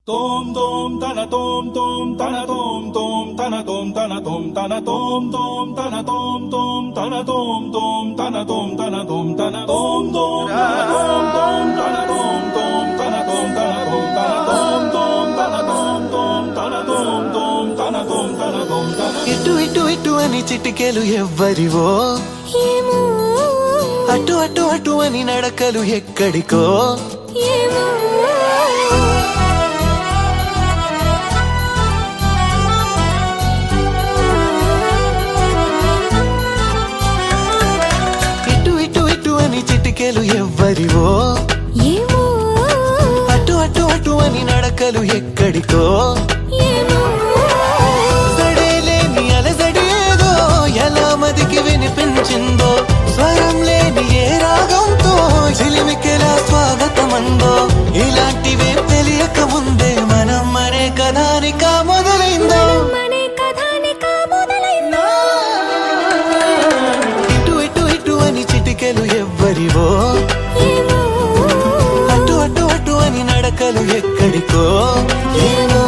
Tom tom tana tom tom tana tom tom tana tom tana tom tana tom tom tana tom tom tana tom tom tana tom tana tom tana tom tom tana tom tom tana tom tom tana tom tana tom tana tom tom tana tom tom tana tom tom tana tom tana tom tana ఇటు ఇటు ఇటు అని చిటికెలు ఎవ్వరివో ఏమో అటు అటు అటు అని నడకలు ఎక్కడికో ఏమో ఇటు ఇటు ఇటు అని చిటికెలు ఎవ్వరివో ఏమో అటు అటు అటు అని నడకలు ఎక్కడికో ఏమో సడేలేని అలజడి ఏదో ఎలా మదికి వినిపించిందో స్వరం లేని ఏ రాగంతో చిలిమికెలా స్వాగతమందో ఇలాంటివే తెలియక ముందే మనం అనే కథానిక మొదలైందో మనే కథానిక మొదలైందో ఇటు ఇటు ఇటు అని చిటికెలు ఎవ్వరివో ఏమో అటు అటు అటు అని నడకలు ఎక్కడికో ఏమో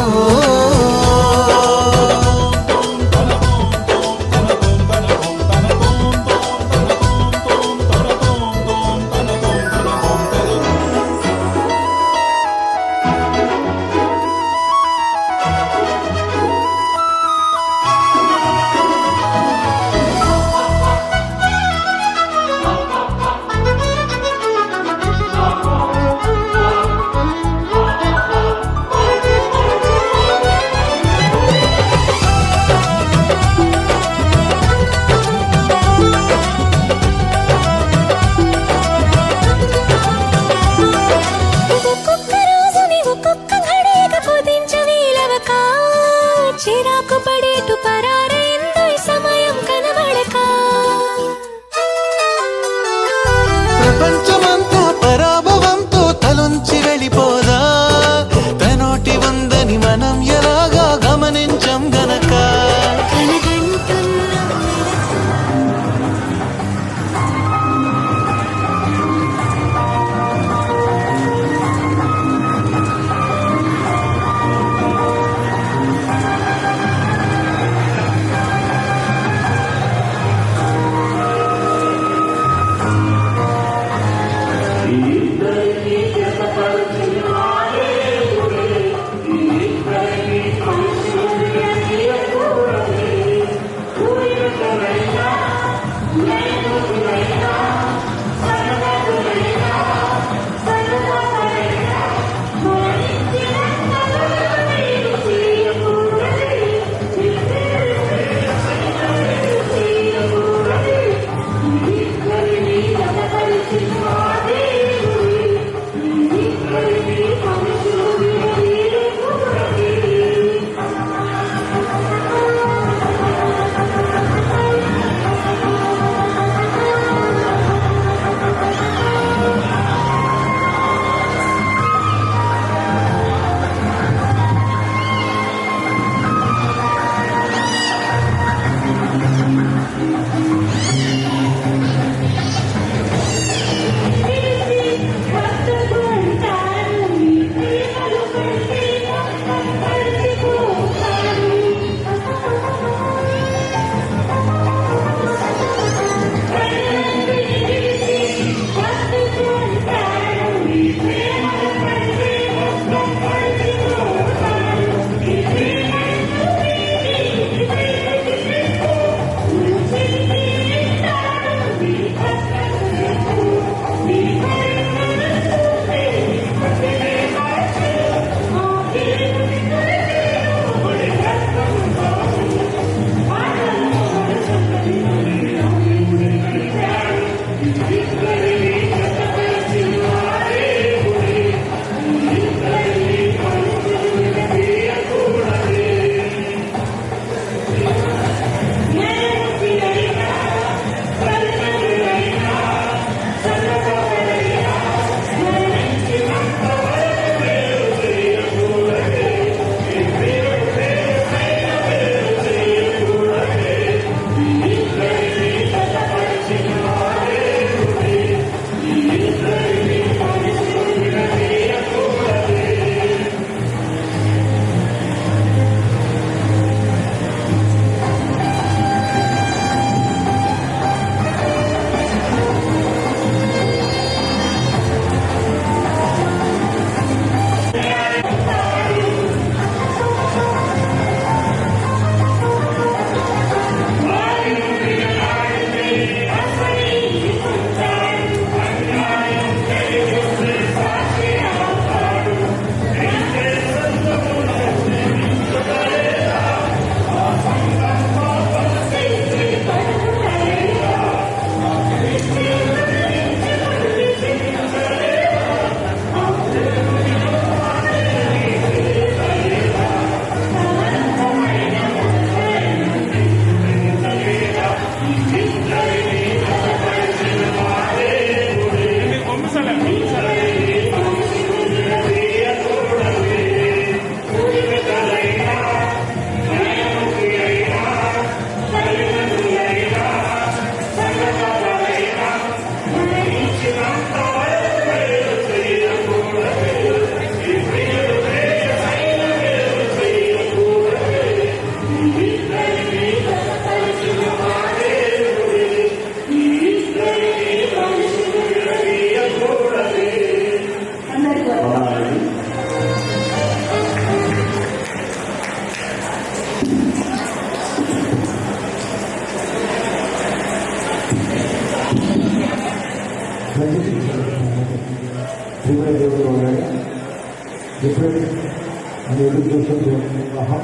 వివాహం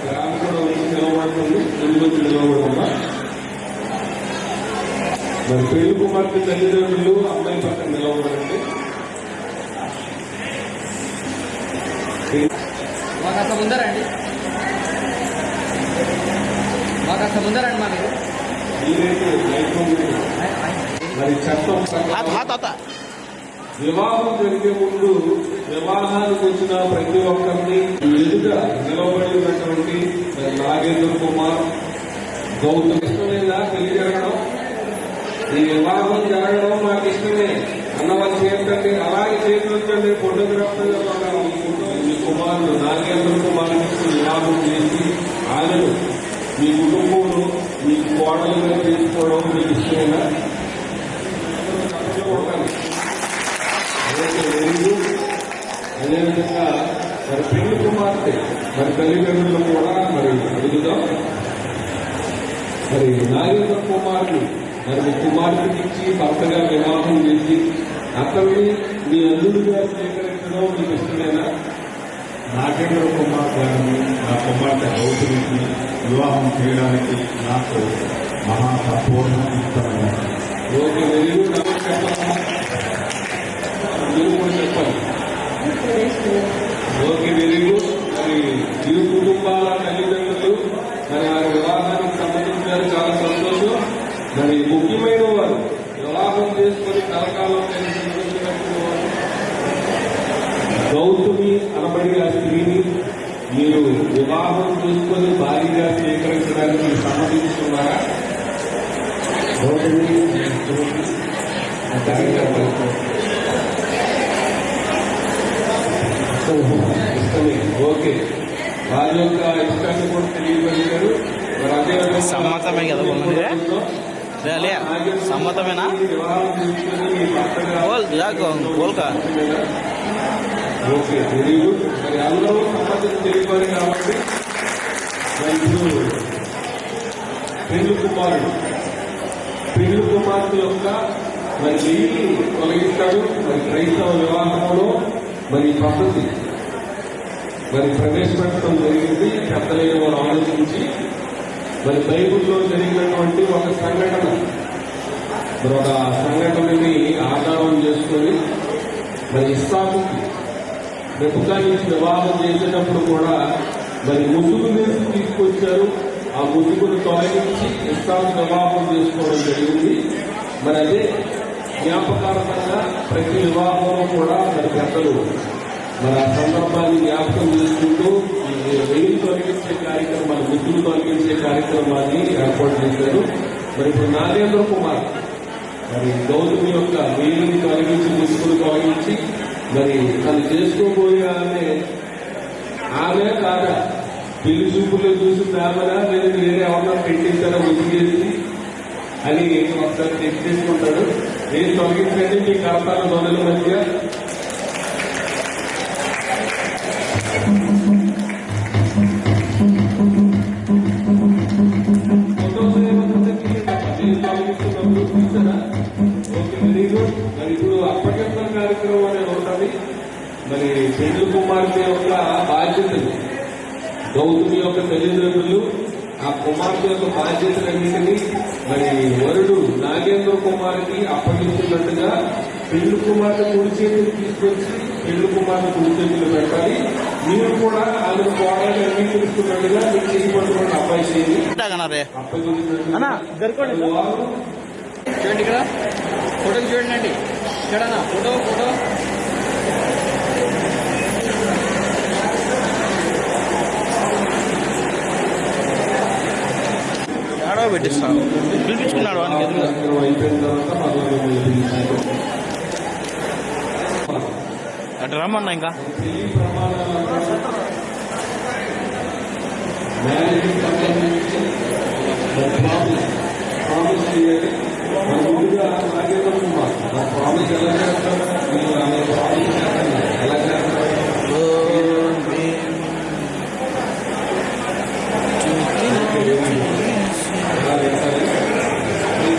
గ్రామం కూడా వచ్చి నిలబడుతుంది, ముందు వచ్చి నిలబడమ్మా. మరి పెళ్లి కుమార్తె తల్లిదండ్రులు అమ్మాయి పక్కన నిలబడండి. మాకు అసలు ముందరండి, మాకు అసలు ముందరండి మా మీరు. మీరైతే మరి చట్టం ప్రకారం వివాహం జరిగే ముందు వివాహానికి వచ్చిన ప్రతి ఒక్కరిని ఎదుట నిలబడి ఉన్నటువంటి నాగేంద్ర కుమార్ గౌతమ్ ఇష్టమేనా పెళ్లి జరగడం? ఈ వివాహం జరగడం మాకు ఇష్టమే అన్నవాళ్ళు చేయండి, అలాగే చేతులంటే ఫోటోగ్రాఫర్ మీ కుమారుడు నాగేంద్ర కుమార్కి వివాహం చేసి ఆయనను మీ కుటుంబంలో మీ కోడలుగా చేసుకోవడం మీకు ఇష్టమేనా? అదేవిధంగా మరి పెళ్లి కుమార్తె మరి తల్లిదండ్రులు కూడా మరి అడుగుదాం. మరి నాగేంద్ర కుమార్ని మరి మీ కుమార్తెకి ఇచ్చి భర్తగా వివాహం చేసి అతన్ని మీ అల్లుడుగా స్వీకరించడం మీకు ఇష్టమేనా? నాగేంద్ర కుమార్ గారిని నా కుమార్తె గౌతమికి వివాహం చేయడానికి నాకు మహా సంపూర్ణ ఇష్టమైన ఓకే, వెరీ గుడ్. మీరు కూడా చెప్పాలి. Okay, very good. మరి ఇరు కుటుంబాల తల్లిదండ్రులు మరి వారి వివాహానికి సంబంధించారు, చాలా సంతోషం. మరి ముఖ్యమైన వారు వివాహం చేసుకుని కలకాలం గౌతమి అనబడి ఆ స్త్రీని మీరు వివాహం చేసుకొని భారీగా స్వీకరించడానికి సమ్మతిస్తున్నారా? గౌతమి ఇష్టమే. ఓకే, వారి యొక్క ఇష్టాన్ని కూడా తెలియపరిచారు. మరి అదే సమ్మతమే కదా సమ్మతమేనా? Okay, very good. మరి అందరూ సమ్మతిని తెలియపారు కాబట్టి మరి ఇప్పుడు పెళ్లి కుమార్తె యొక్క మరి చెయ్యి తొలగిస్తాడు. మరి క్రైస్తవ వివాహంలో మరి పద్ధతి మరి ప్రవేశపెట్టడం జరిగింది. పెద్దలైన వారు ఆలోచించి మరి బైబుల్లో జరిగినటువంటి ఒక సంఘటన మరి ఒక సంఘటనని ఆధారం చేసుకొని మరి ఇస్సాకుకి రెబెకా నుంచి వివాహం చేసేటప్పుడు కూడా మరి ముసుగు వేసి తీసుకొచ్చారు. ఆ ముసుగును తొలగించి ఇస్సాకు వివాహం చేసుకోవడం జరిగింది. మరి అదే జ్ఞాపకార్థంగా ప్రతి వివాహంలో కూడా మరి పెద్దలు మరి ఆ సందర్భాన్ని జ్ఞాపకం చేసుకుంటూ ఈ వెయ్యి తొలగించే కార్యక్రమాన్ని, ముసుగు తొలగించే కార్యక్రమాన్ని ఏర్పాటు చేశారు. మరి ఇప్పుడు నాగేంద్ర కుమార్ మరి గౌతమి యొక్క వెయ్యిని తొలగించి ముసుగును తొలగించి మరి తను చేసుకోబోయే ఆమె కాదా పెళ్లి చూపుల్లో చూసి ఆమెనా లేదా వేరే ఎవరన్నా పెట్టించారో ముసిగేసి అని ఒకసారి చెక్ చేసుకుంటాడు. నేను తొలగించండి మీ కర్తాల మొదల మధ్య. మరి ఇప్పుడు అప్పగింతల కార్యక్రమం అనేది ఉంటుంది. మరి పెళ్లి కుమార్తె యొక్క బాధ్యతలు గౌతమి యొక్క తల్లిదండ్రులు ఆ కుమార్తె యొక్క బాధ్యతలన్నింటినీ మరి వరుడు నాగేంద్ర కుమార్కి అప్పగిస్తున్నట్టుగా పెళ్లి కుమార్తె కుడి చేతులు తీసుకొచ్చి పెళ్లి కుమార్తె కుడి చేతులు పెట్టాలి. మీరు కూడా ఆమె కోడలు అంగీకరిస్తున్నట్టుగా మీకు చేయబడుతున్న అబ్బాయి చేయండి. చూడండి ఇక్కడ ఫోటోకి చూడండి. చూడనా ఫోటో ఏడవ పెట్టిస్తాను. పిలిపించుకున్నాడు వానికి ఎదురుగా. అయిపోయిన తర్వాత అటు రమ్మన్నా ఇంకా పెళ్లి ప్రమాణాల మ్యారేజ్ సంబంధించి ప్రామిస్ చేయాలి. ముందుగా నాగేంద్ర కుమార్ ప్రామిస్ ఎలా చేస్తారు? మీరు ఆమె ప్రామిస్ చేస్తారు ఎలా చేస్తారు?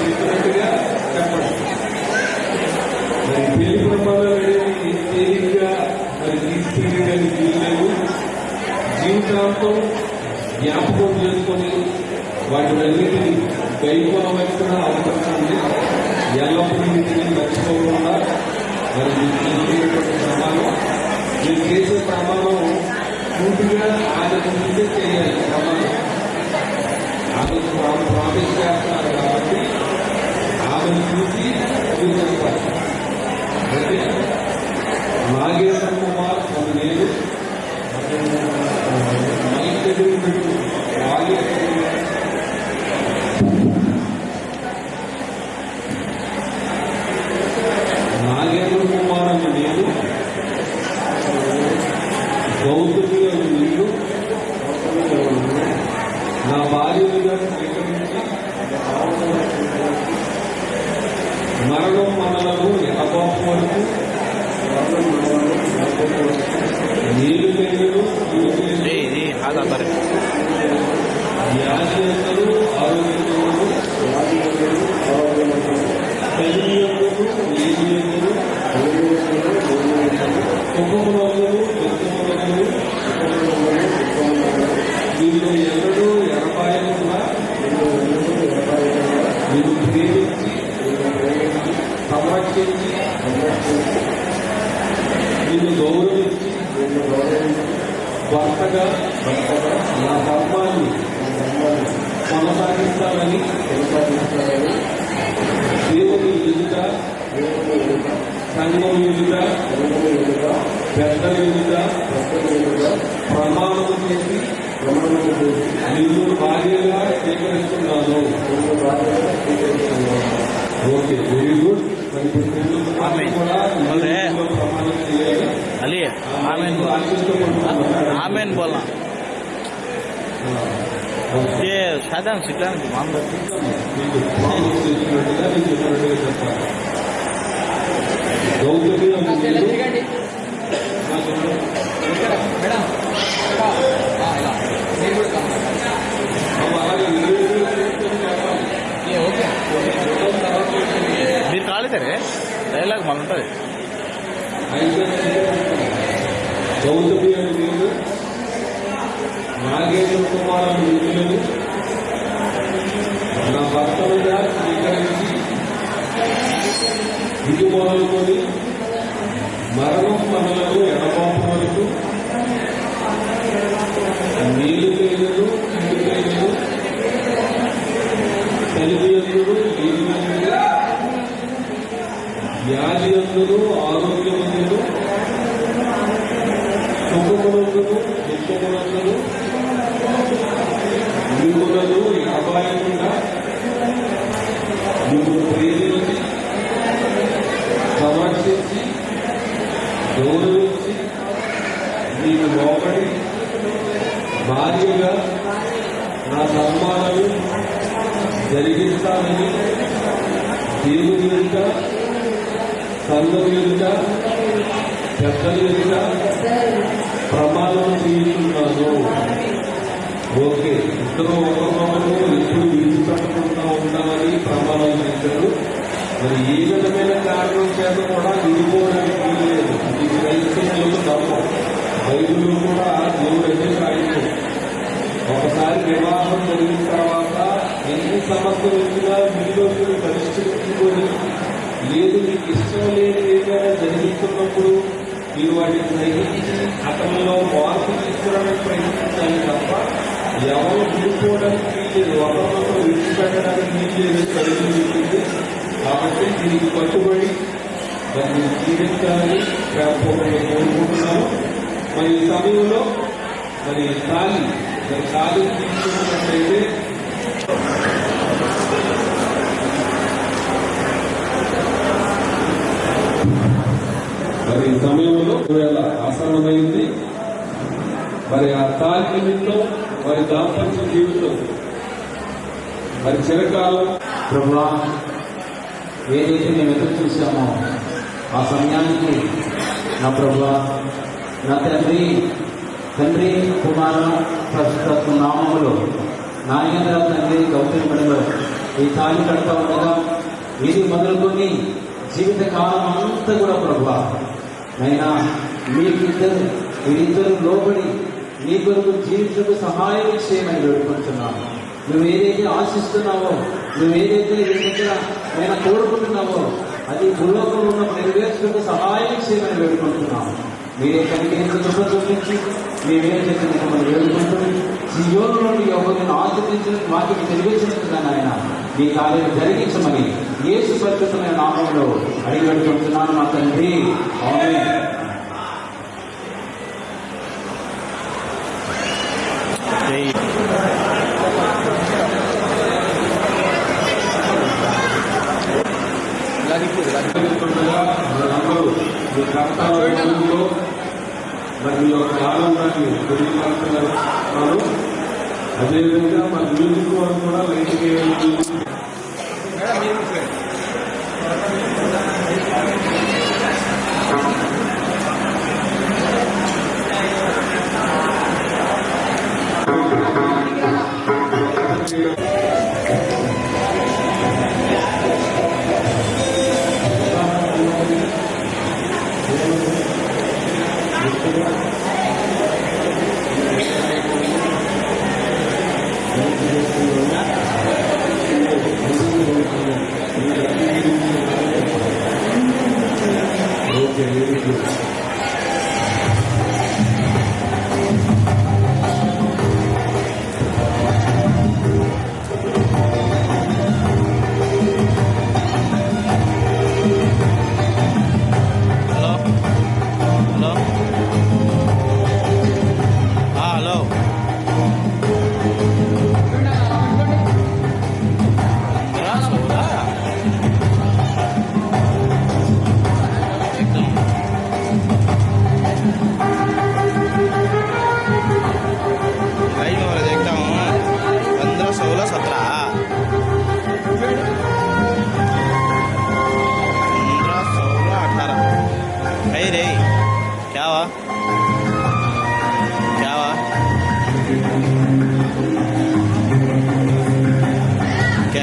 చెప్పినట్టుగా చెప్పండి. మరి పెళ్లి ప్రమాణాలు అనేది తేలిగ్గా మరి తీసుకు చేయడానికి వీల్లేదు. జీవితాంతం జ్ఞాపకం చేసుకొని వాటినన్నిటినీ గైకోవలసిన అవసరం ఉంది. ఎల్లప్పుడూ వీటిని మర్చిపోకుండా మరి మీరు చేసే ప్రమాణం పూర్తిగా ఆయన ముందే చేయాలి. ప్రమాణం ఆమె ప్రామిస్ చేస్తున్నారు కాబట్టి ఆమెను చూసి మీరు చెప్పాలి. అంటే నాగేశ్వర కుమార్ నేను నాగేంద్ర కుమార్ అని నేను గౌతమి అని నీరు నా భార్యగా స్వీకరించి మరణం మనలను ఎడబాపు వరకు నీళ్ళు పెరుగులు ఇది ఆధార్ వ్యాధి అందరూ ఆరోగ్యంలో తల్లి అందరూ ఏది అందరూ కుటుంబంలో పెద్దలు వీళ్ళు ఎన్నడూ ఎడపాయకుండా వీళ్ళు ప్రేమించి సంరక్షించి వీళ్ళు గౌరవించి భర్తగా నా ధర్మాన్ని కొనసాగిస్తానని దేవుని ఎదుట సంఘం ఎదుట పెద్దల ఎదుట ప్రమాణం చేసి నిన్ను భార్యగా స్వీకరిస్తున్నాను. Okay, very good. కూడా ప్రమాణం చేయాలి. అలీ ఆమెన్ బోల్నా ये साधारण शिकला मामला మీకు ప్రామిస్ చేసినట్టుగా నేను చెప్పినట్టుగా చెప్పాలి. గౌతమి దిగండి మేడం మీరు కూడా ఓకే మీరు కాలేదరే డైలాగ్ మన ఉంటుంది. గౌతమి అని నేను నాగేంద్ర కుమార్ అని నిధులను నా భర్తలుగా స్వీకరించి ఇది మొదలుకొని మరణం మనలను ఎడబాపు వరకు నీళ్ళు పేదలు ఇంటి పేదలు తల్లి అందరూ నీళ్ళు అందరూ వ్యాధి అందరూ ఆరోగ్యమందులు సుఖములందరూ దుఃఖములందరూ మిమ్మలను అపాయకుండా మిమ్మల్ని ప్రేమించి సంరక్షించి గౌరవించి మీకు లోపడి భార్యగా నా ధర్మాలను జరిగిస్తానని దేవుని ఎదుట సంఘం ఎదుట పెద్దల ఎదుట ప్రమాణం చేస్తున్నాను. ఓకే, ఇద్దరు ఒకరినొకరు ఎప్పుడు విడిచిపెట్టకుండా ఉంటామని ప్రమాణం చేశారు. మరి ఏ విధమైన కారణం చేత కూడా విడిపోవడానికి వీల్లేదు. ఇది క్రైస్తవులకు నమ్మకం. బైబిల్లో కూడా దేవుడు అదే రాయించాడు. ఒకసారి వివాహం జరిగిన తర్వాత ఎన్ని సమస్యలు వచ్చినా మీలో మీరు పరిష్కరించుకొని లేదు మీకు ఇష్టం లేని ఏదైనా జరిగిస్తున్నప్పుడు మీరు వాటిని గ్రహించి అతనిలో మార్పు తీసుకురావడానికి ప్రయత్నించాలి తప్ప ఎవరు విడిపోవడానికి వీల్లేదు, ఒకరినొకరు విడిచిపెట్టడానికి వీల్లేదు కలిగి ఉంటుంది. కాబట్టి దీనికి కట్టుబడి దాన్ని జీవించాలని ప్రేమపూర్వకంగా కోరుకుంటున్నాను. మరి ఈ సమయంలో మరి ఖాళీ తీసుకున్నట్లయితే మరి ఈ సమయంలో ఆసన్నమైంది. మరి ఆ తాళి నిమిత్తం మరి దాంపత్య జీవితం మరి చిరకాలం ప్రభువా, ఏదైతే మేము ఎదురు చూసామో ఆ సమయానికి నా ప్రభువా, నా తండ్రి కుమార ప్రస్తుత నామములో నాగేంద్ర తండ్రి గౌతమి మడిలో ఈ తాళి కడతా ఉండగా ఇది మొదలుకొని జీవిత కాలం అంతా కూడా ప్రభువా నైనా మీకిద్దరు వీరిద్దరూ లోబడి నీ కొరకు జీవించకు సహాయం చేయమని వేడుకుంటున్నాను. నువ్వు ఏదైతే ఆశిస్తున్నావో, నువ్వు ఏదైతే నీ దగ్గర నేను కోరుకుంటున్నావో అది భూలోకంలో ఉన్న నెరవేర్చుకు సహాయం చేయమని వేడుకుంటున్నాము. మీరే కనికరించి కృప చూపించి మేమేం చెప్పిన మిమ్మల్ని వేడుకుంటూ సియోనులో నీ ఒకరిని ఆశ్రయించిన వాటికి తెలియజేసినట్టుగా ఆయన మీ కార్యం జరిగించమని యేసు పరిశుద్ధమైన నామంలో అడిగి పెట్టుకుంటున్నాను మా తండ్రి. ఆమేన్. మనందరూ మీ కర్తవ్యంలో మరి మీ యొక్క ఆనందాన్ని తెలియపరుస్తున్నారు. అదేవిధంగా మన మ్యూజిక్ వాళ్ళు కూడా లైట్గా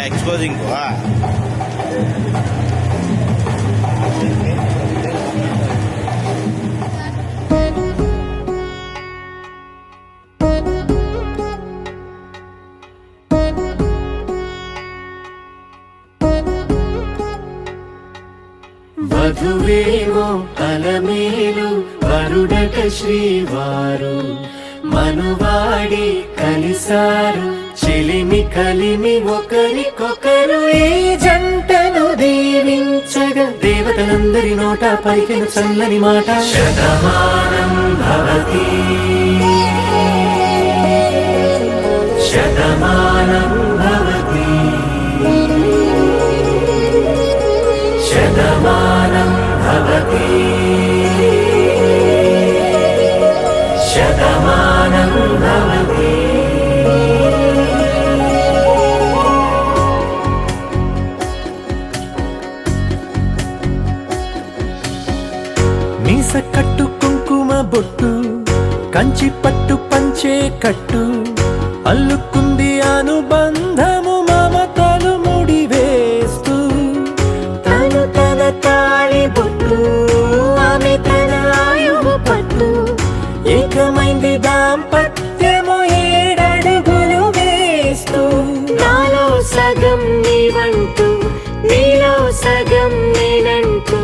एक्सपोजिंग हुआ వధువేవో అలమేలు వరుడట శ్రీవారు మనువాడి కలిసారు చెలిమి కలిమి ఒకరికొకరు ఈ జంటను దీవించగా దేవతలందరి నోట పలికిన చల్లని మాట శతమానం భవతి శతమానం భవతి శతమానం భవతి శతమానం భవతి. మీస కట్టు కుంకుమ బొట్టు కంచి పట్టు పంచే కట్టు అల్లుకుంది అనుబంధము మమతలు ముడివేస్తూ తను తన తాళి బొట్టు ఆమె తన ఆయువు పట్టు ఏకమైంది దాంపత్యము 7 అడుగులు వేస్తూ నాలో సగం నీవంటూ నీలో సగం నేనంటూ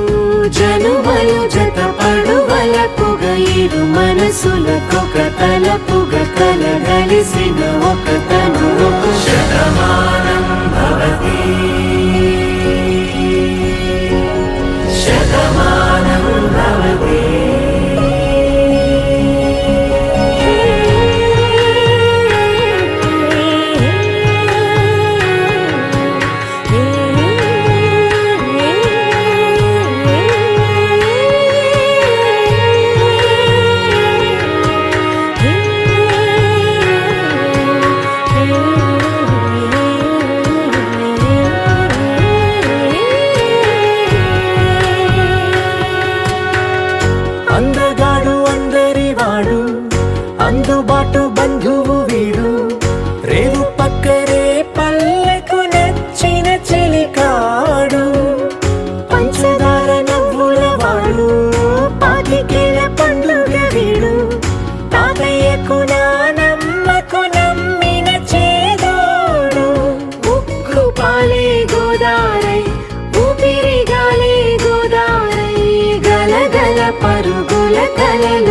జనుమలు జతపడువలపుగా ఇరు మనసులకొక తలపుగా కలగలిసిన ఒక తను శతమానం భవతి శతమానం భవతి.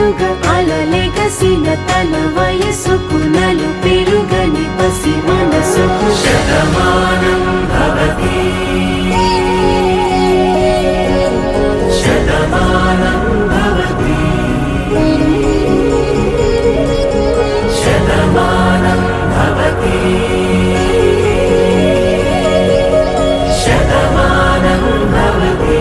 నిండుగా అలలెగసిన తన వయసుకు నలు పెరుగని పసి మనసుకు శతమానం భవతి శతమానం భవతి శతమానం భవతి శతమానం భవతి.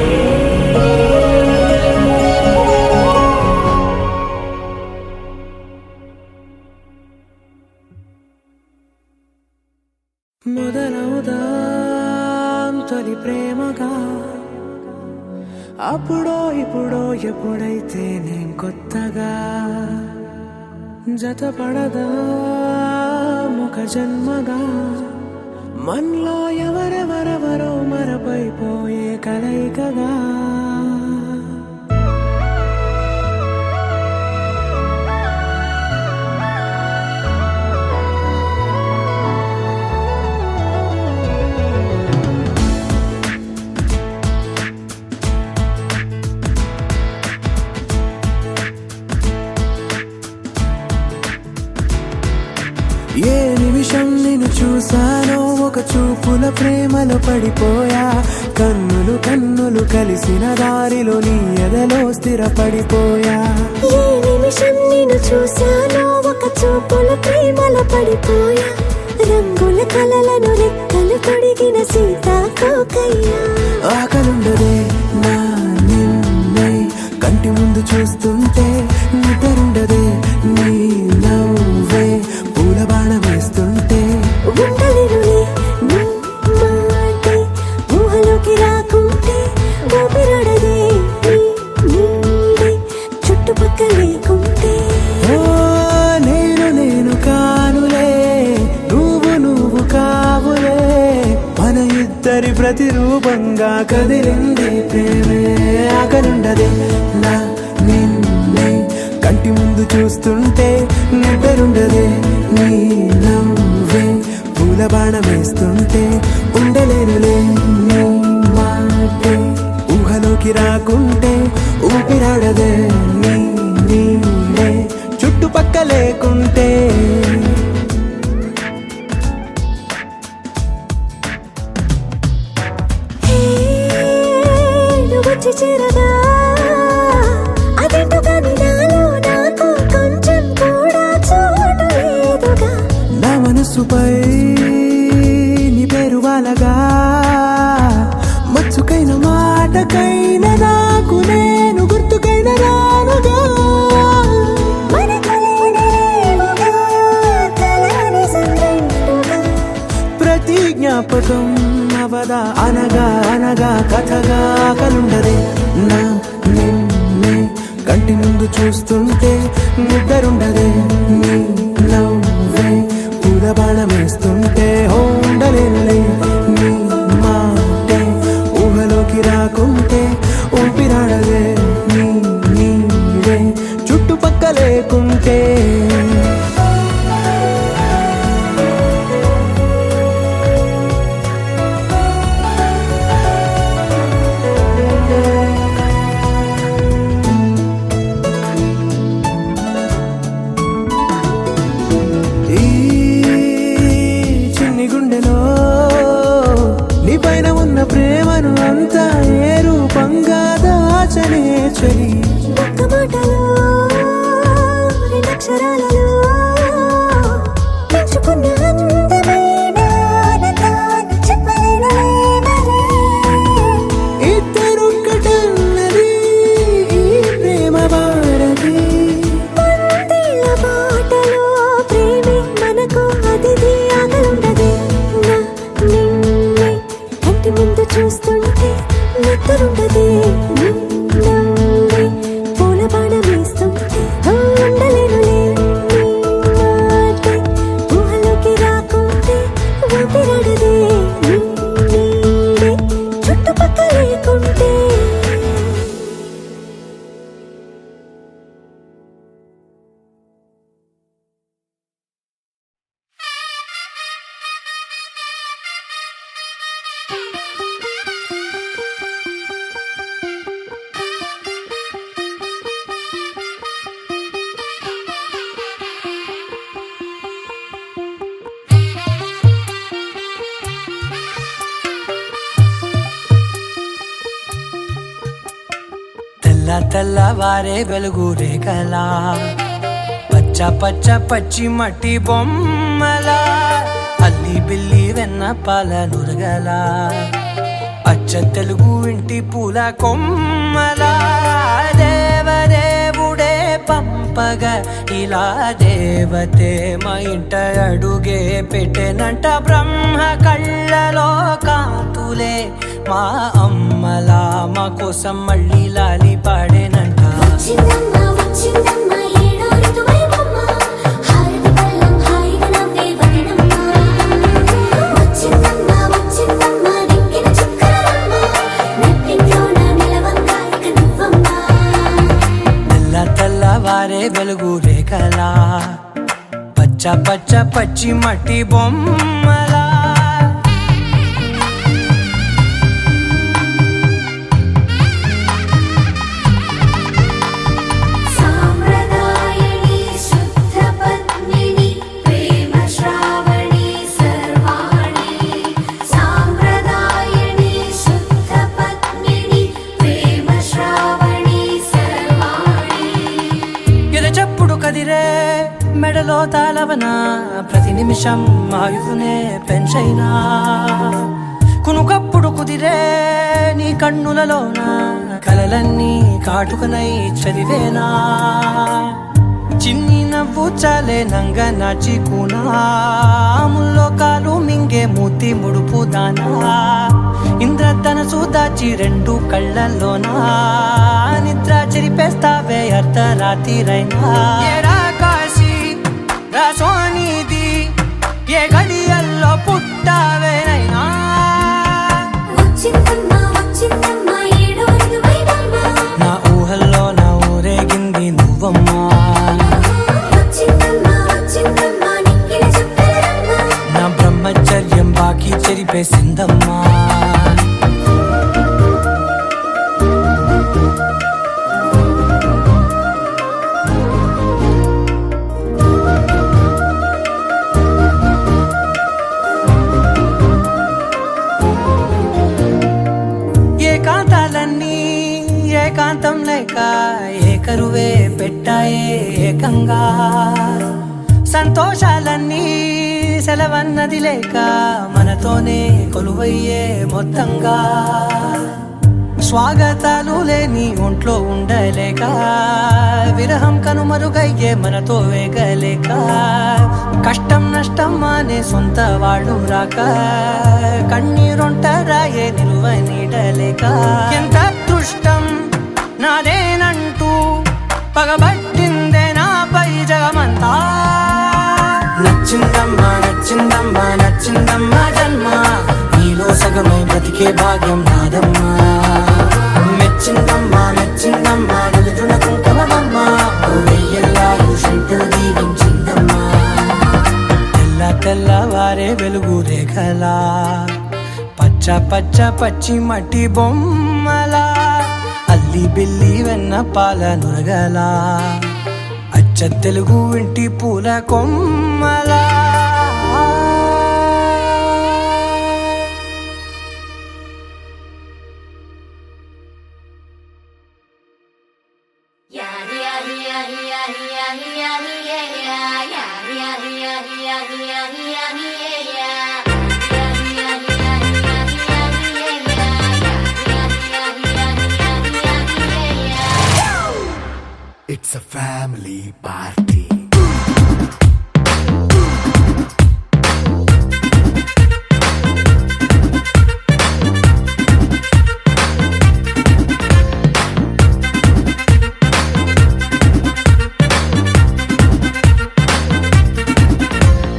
మొదలవుదాం తొలి ప్రేమగా అప్పుడో ఇప్పుడో ఎప్పుడైతే నేను కొత్తగా జతపడదా ముఖ జన్మగా మనలో ఎవరెవరెవరో మరపైపోయే కలయికగా ఏ నిమిషం నిన్ను చూసానో ఒక చూపుల ప్రేమలో పడిపోయా కన్నులు కన్నులు కలిసిన దారిలో నీ ఎదలో స్థిరపడిపోయా ఏ నిమిషం నిన్ను చూశానో ఒక చూపుల ప్రేమలో పడిపోయా రంగుల కలలను రెక్కలు తొడిగిన సీతాకోకయ్యా ఆకలుండదే నా నిన్నే కంటి ముందు చూస్తుంటే నిద్రుండదే నీ నవ్వే పూల బాణ వేస్తుంటే ఉండలేనులే నీ మాటే ఊహలోకి రాకుంటే ఊపిరాడదే నీ నీడే చుట్టుపక్కల లేకుంటే ఓ నేను కానులే నువ్వు కావులే మన ఇద్దరి ప్రతిరూపంగా కదిలింది ప్రేమే ఆకలుండదే నా నిన్నే కంటి ముందు చూస్తుంటే నిద్రుండదే నీ నవ్వే పూల బాణం వేస్తుంటే ఉండలేనులే నీ మాటే ఊహలోకి రాకుంటే ఊపిరాడదే నీ నీడే చుట్టుపక్క లేకుంటే నువ్వు వచ్చి చేరగా అదేంటో కానీ నాలో నాకు కొంచెం కూడా చోటు లేదుగా నా మనసుపై నీ పేరు వాలగా మచ్చుకైన మాటకైన నాకు నేను గుర్తుకైన రానుగా మనకులేనేమోగా కలని సంగంటుగా ప్రతి జ్ఞాపకం అవదా అనగా అనగా కథగా కలుండదే నా నిన్నే కంటి ముందు చూస్తుంటే నిద్రుండదే నీ నవ్వే పూల బాణం వేస్తుంటే ఉండలేనులే నీ మాటే ఊహలోకి రాకుంటే ఊపిరాడదే నీ నీడే చుట్టుపక్క లేకుంటే ఈ చిన్ని గుండెలో నీ పైన ఉన్న ప్రేమను అంతా ఏ రూపంగా దాచనే చలి ఒక్క మాటలో రెండక్షరాలలో పెంచుకున్న అందమైన ఆనందాన్ని చెప్పలేనులే మరి. ఇద్దరొక్కటన్నది ఈ ప్రేమ భారతి వందేళ్ల బాటలో ప్రేమే మనకు అతిథి ఆగలుండదే నా నిన్నే కంటి ముందు చూస్తుంటే నిద్రుండదే నీ నవ్వే పూల బాణ వేస్తుంటే ఉండలేనులే నీ తెల్లవారే వెలుగు రేఖలా పచ్చ పచ్చ పచ్చి మట్టి బొమ్మలా అల్లి బిల్లి వెన్న పాల నురగలా అచ్చ తెలుగు ఇంటి పూల కొమ్మలా దేవదేవుడే పంపగా ఇలా దేవతే మా ఇంట అడుగే పెట్టెనంట బ్రహ్మ కళ్ళలో కాంతులే మా అమ్మలా మా కోసం మళ్ళీ లాలి పాడేనంట వచ్చిందమ్మ వచ్చిందమ్మ ఏడో ఋతువైవమ్మ హారతి పళ్ళం హాయిగా నవ్వే వదనమ్మ వచ్చిందమ్మ వచ్చిందమ్మ దిక్కిన చుక్కలమ్మ నెట్టింట్లోన నిలవంగా ఇక నువ్వమ్మ తెల్లవారే వెలుగు రేఖలా పచ్చ పచ్చ పచ్చి మట్టి బొమ్మలా సాంప్రదాయని శుద్ధ పద్మిని ప్రేమ శ్రావణి సర్వాణి సాంప్రదాయని శుద్ధ పద్మిని ప్రేమ శ్రావణి సర్వాణి ఎరచప్పుడు కదిరే మెడలో తాళవన ప్రతి నిమిషం ఆయుధునే పెంచైనా కునుకప్పుడు కుదిరే నీ కన్నులలోన కలలన్నీ కాటుకనై చదివేనా చిన్ని నవ్వు చాలే నంగ నాచి కూనాముల్లో కాలు మింగే మూతి ముడుపు దానా ఇంద్రధనసు దాచి రెండు కళ్ళల్లోనా నిద్ర చెరిపేస్తావే అర్ధరాత్రిరైనా ఏరా కాశీ రా సోనిది ఏ గడియల్లో పుట్టావేనైనా వచ్చిందమ్మ వచ్చిందమ్మ ఏడో ఋతువైవమ్మ నా ఊహల్లో నా ఊరేగింది నువ్వమ్మా వచ్చిందమ్మ వచ్చిందమ్మ నిక్కిన చుక్కలమ్మ నా బ్రహ్మచర్యం బాకీ చెరిపేసిందమ్మా ఏకాంతాలన్నీ ఏకాంతం లేక ఏకరువే పెట్టాయే ఏకంగా సంతోషాలన్నీ సెలవన్నది లేక మనతోనే కొలువయ్యే మొత్తంగా స్వాగతాలు లేని ఒంట్లో ఉండలేక విరహం కనుమరుగయ్యే మనతో వేగలేక కష్టం నష్టం అనే సొంత వాళ్ళు రాక కన్నీరొంటరాయే నిలువ నీడలేక ఎంత అదృష్టం నాదేనంటూ పగబట్టిందే నాపై జగమంతా నచ్చిందమ్మా నచ్చిందమ్మా నచ్చిందమ్మా జన్మ నీలో సగమై బ్రతికే భాగ్యం నాదమ్మా మెచ్చిందమ్మా మెచ్చిందమ్మా నిలుతున్న కుంకుమమ్మా వెయ్యల్లాలు శంకరు దీవించిందమ్మా తెల్లవారే వెలుగు రేఖలా పచ్చ పచ్చ పచ్చి మట్టి బొమ్మలా అల్లి బిల్లి వెన్న పాల నురగలా అచ్చ తెలుగు ఇంటి పూల కొమ్మలా It's a family party.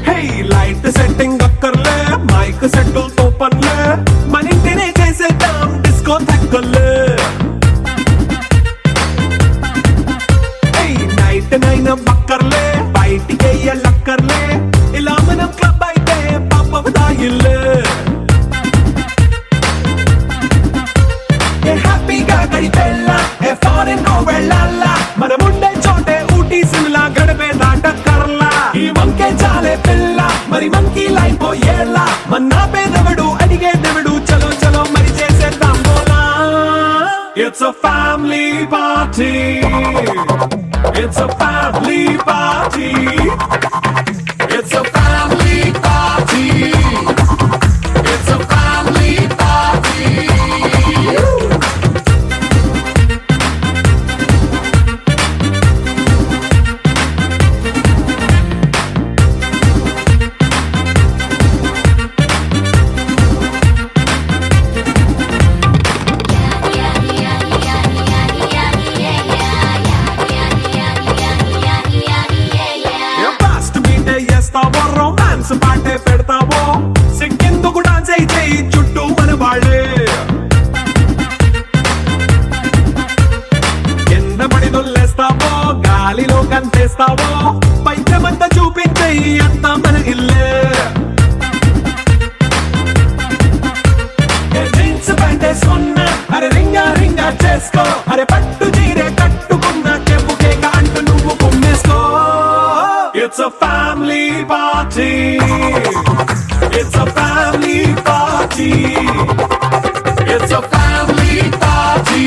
Hey, light setting అక్కర్లే మైక్ సెట్టుల్ తో పనులే మన ఇంటినే చేసేద్దాం డిస్కో థక్కర్లే నైట్ నైన్ బక్కర్లే బయటికి లక్కర్లే ఇలా మనం క్లబ్ అయితే పాపదాయిల్లే హ్యాపీగా గడిపెళ్ళ ఫారెన్ కో వెళ్ళాలా మనముండే చోటే ఊటీ సిమ్లా గడిపే దాటక్కర్లా ఈ వంకే చాలే పిల్ల మరి మంకీ లైఫ్ ఏళ్ళ మన్నా పేదవడు అడిగే దేవుడు చలో చలో మరి చేసేద్దాం బోలా it's a family party. It's a family party. It's a family party. It's a family party. First మీటే చేస్తావో రొమాన్స్ పాటే పెడతావో సిగ్గెందుకు డాన్స్ అయితే చుట్టూ మన వాళ్ళే కింద పడి దొల్లేస్తావో గాలిలో కంతేస్తావో పైకమంతా చూపించే అంతా మన ఇల్లే జీన్స్ ప్యాంట్ వేసుకున్నా అరే రింగా రింగా చేసుకో అరే పట్టు చీరే కట్టుకున్నా చెప్పుకే అంటూ నువ్వు కుమ్మేసుకో. It's a family party. It's a family party. It's a family party.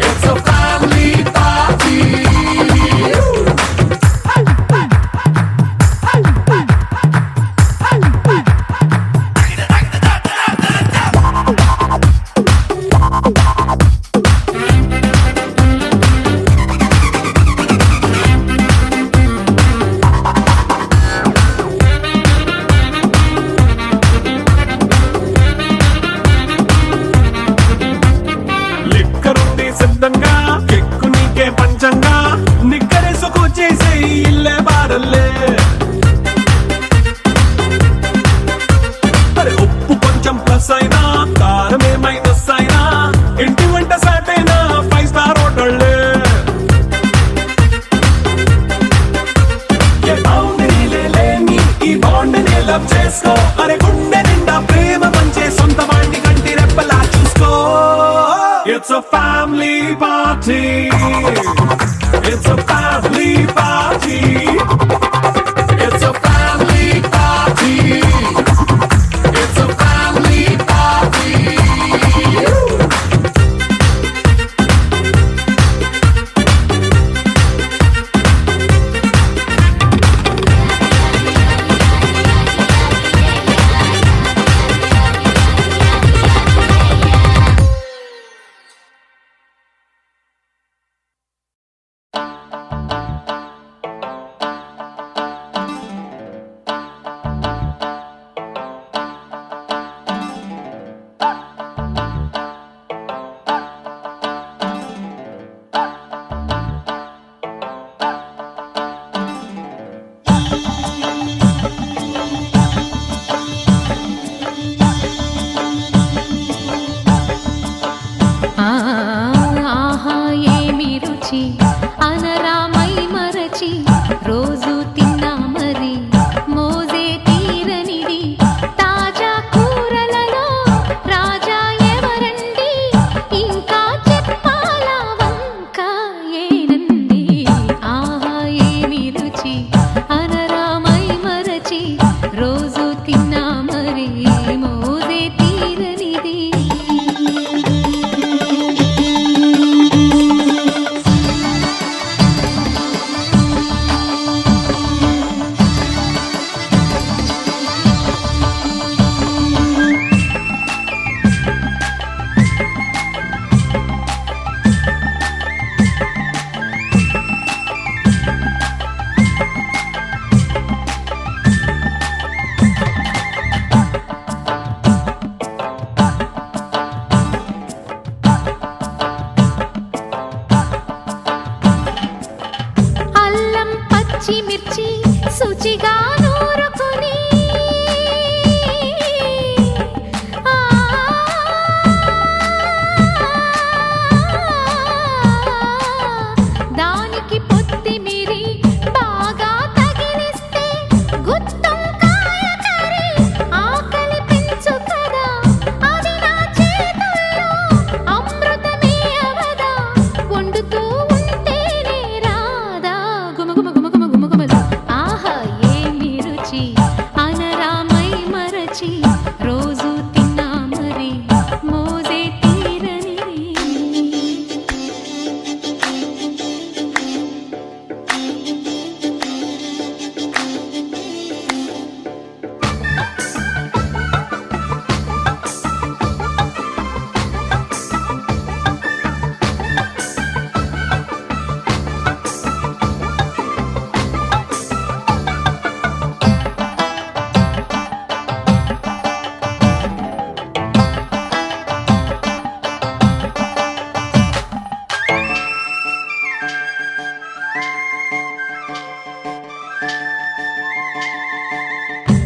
It's a family party. లిక్కరుంది సిద్ధంగా కెక్కు నీకే పంచంగా నిక్కరేసుకు చేసే ఇల్లే బారల్లే అరే ఉప్పు కొంచెం ప్లస్ అయినా కారమే మైనస్ అయినా ఇంటి వంట సాటైనా 5 స్టార్ హోటళ్ళే ఏ బౌండరీ లేని ఈ బాండ్ని లవ్ చేసుకో అరే గుండె నిండా ప్రేమ పంచే సొంత వాణ్ణి కంటి రెప్పలా చూసుకో. It's a family party. It's a family party. It's a family party. It's a family party. ఆహా ఏమి రుచి అనరామై మరచి రోజు తిన్నా మరి మోజే తీరనిది తాజా కూరలలో రాజా ఎవరండి ఇంకా చెప్పాలా వంక ఏనంది. ఆహా ఏమి రుచి అనరామై మరచి రోజు తిన్నా మరి మోజే తీరనిది. అల్లం పచ్చిమిర్చి శుచిగా నూరుకొని దానికి పొత్తిమిరి బాగా తగిలిస్తే గుత్తొంకాయ కర్రీ ఆకలి పెంచు కదా అది నా చేతుల్లో అమృతమే అవదా వండుతూ ఉంటేనే రాదా గుమ గుమ గుమ గుమ గుమ గుమ ఆహా ఏమి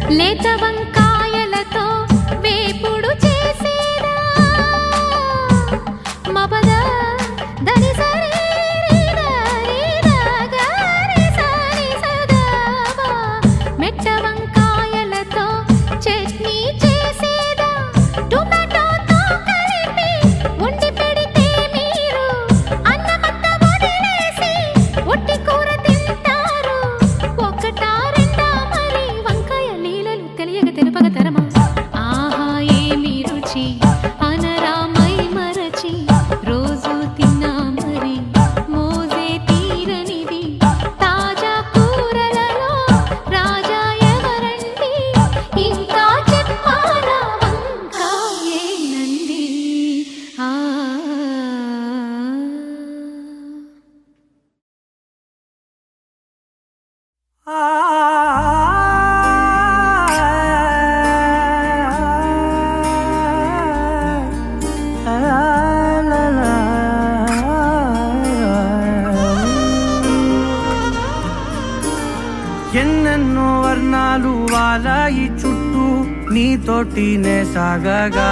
లేత వంకాయలతో వేపుడు చేసేదా మబద దని సరి మెట్ట వంకాయలతో చట్నీ చేసేదా టొమాటోతో కలిపి వండి పెడితే మీరు అన్నమంతా వదిలేసి ఒట్టి కూర తింటారు ఒకటా రెండా మరి వంకాయ లీలలు తెలియక తెలుపక తరమా ఆహా ఏమి రుచి అనరామై మరచి రోజు తిన్నా మరి మోజే తీరనిది తాజా కూరలలో రాజా ఎవరండి ఇంకా చెప్పాలా వంకాయేనండి ఆ ఎన్నెన్నో వర్ణాలు వాలాయి చుట్టూ నీతోటినే సాగగా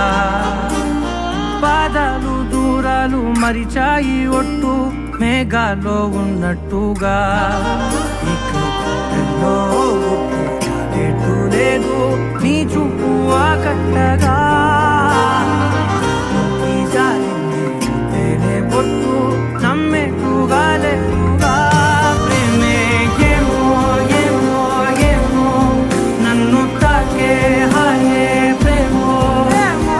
పాదాలు దూరాలు మరిచాయి ఒట్టు మేఘాలో ఉన్నట్టుగా ఇక గుండెల్లో గుట్టు లేదు నీ చూపు ఆకట్టగా ఈ జాలిని చూస్తేనే పొట్టు నమ్మేట్టుగా లేకుగా ప్రేమే ఏమో ఏమో ఏమో నన్ను తాకే హాయే ప్రేమో ఏమో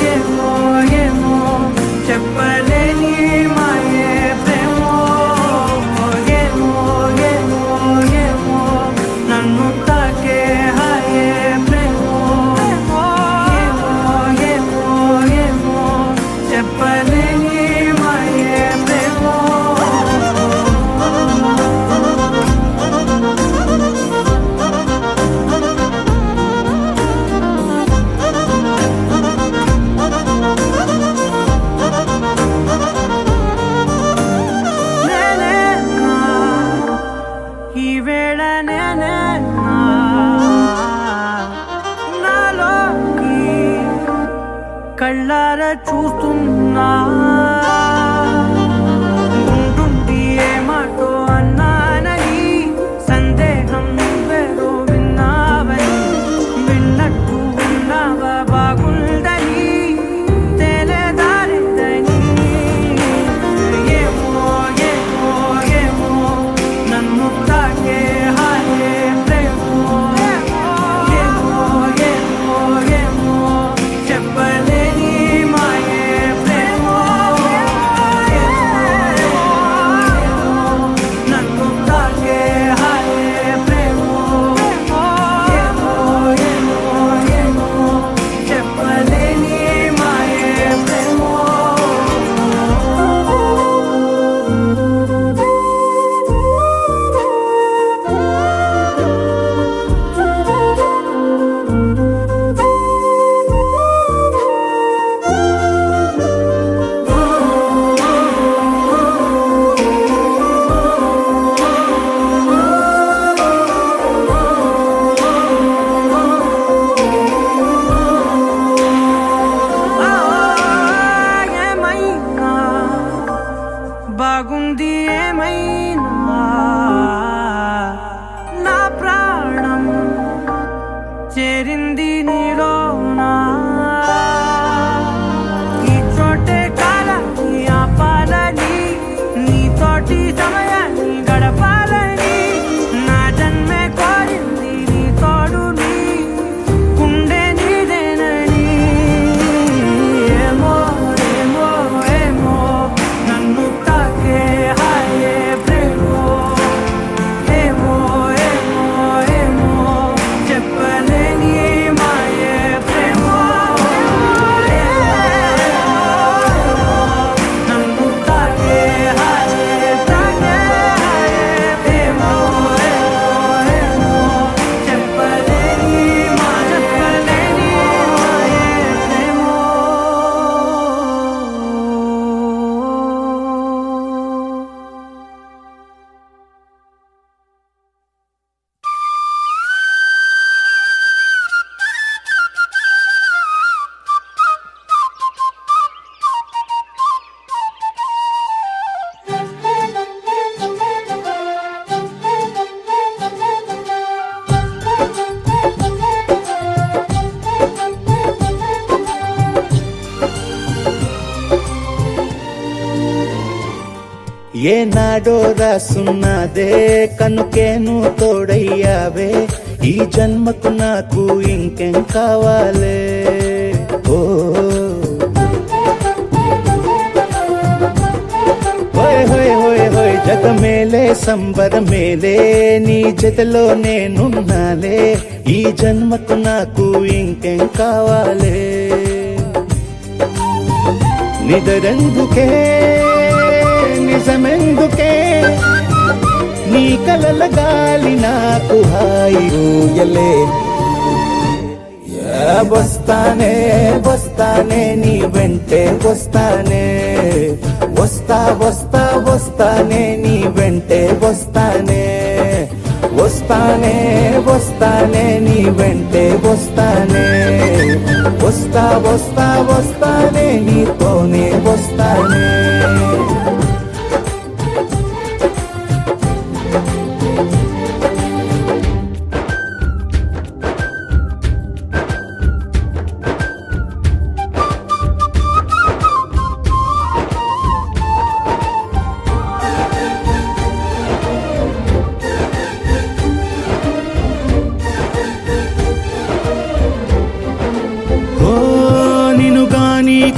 ఏమో ఏమో చెప్పలేని మాయే ప్రేమో ఏమో ఏమో ఏమో నన్ను తాకే హాయే ప్రేమో ఏమో ఏమో ఏమో చెప్పలేని మాయే ప్రేమో నేనే నా ఈ వేళ నేనే నా నాలోకి కళ్ళారా చూస్తున్నా ఉంటుండి ఏ మాటో అన్నానని సందేహం నువ్వేదో విన్నావని విన్నట్టు ఉన్నావా బాగుందని తెలియదారిద్దని ఏమో ఏమో ఏమో నన్ను తాకే హాయే ప్రేమో ఏమో ఏమో ఏమో చెప్పలేని మాయే ప్రేమో ఏనాడో రాసున్నదే కనుకేను తోడయ్యావే ఈ జన్మకు నాకు ఇంకేం కావాలే ఓ హోయ్ హోయ్ హోయ్ హోయ్ జగ మేలే సంబర మేలే నీ జతలో నేనున్నాలే ఈ జన్మకు నాకు ఇంకేం కావాలే నిదరెందుకే నిజమెందుకే నీ కలల గాలి నాకు హాయి ఊయలే వస్తానే వస్తానే నీ వెంటే వస్తానే వస్తా వస్తా వస్తానే నీ వెంటే వస్తానే వస్తానే వస్తానే నీ వెంటే వస్తానే వస్తా వస్తా వస్తానే నీతోనే వస్తానే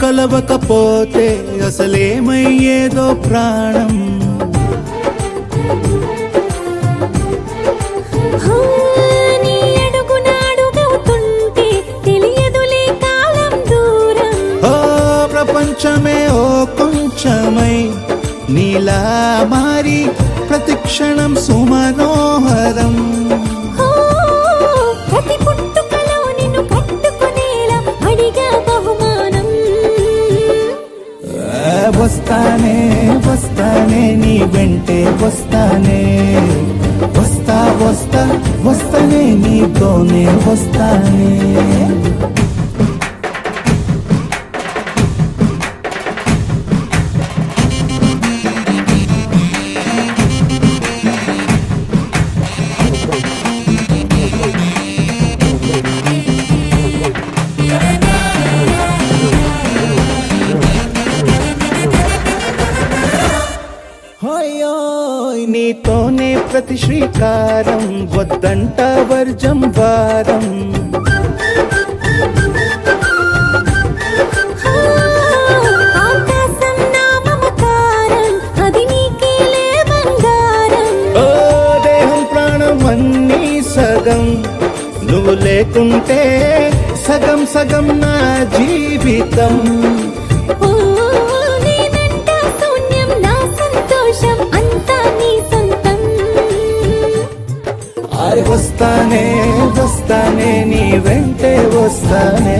కలవకపోతే అసలేమయ్యేదో ప్రాణం నీ అడుగునాడుగవుతుంటే తెలియదులే కాలం దూరం ఓ ప్రపంచమే ఓ కొంచెమై నీలా మారి ప్రతిక్షణం సుమనోహరం ప్రతి పుట్టుకలో నిన్ను కట్టుకునేలా అడిగా బహుమానం వస్తానే వస్తానే నీ వెంటే వస్తానే వస్తా వస్తా వస్తానే నీతోనే వస్తానే నీతోనే ప్రతి శ్రీకారం వద్దంట వర్జం వారం ఆకాశం నా మమకారం అది నీకేలే బంగారం ఓ దేహం ప్రాణం అన్నీ సగం నువ్వు లేకుంటే సగం సగం నా జీవితం వస్తానే వస్తానే నీ వెంటే వస్తానే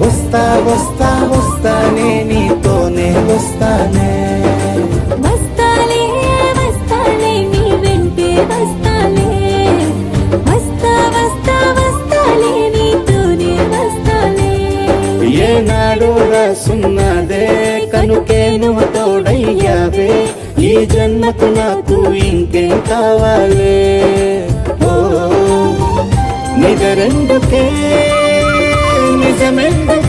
వస్తా వస్తా వస్తానే నీతోనే వస్తానే వస్తాలే వస్తాలే నీ వెంటే వస్తాలే వస్తా వస్తా వస్తాలే నీతోనే వస్తాలే ఏనాడు రాసున్నదే కనుకే నువ్వు తోడయ్యావే ఈ జన్మకు నాకు ఇంకేం కావాలే నిజరెందుకే నిజమెందుకే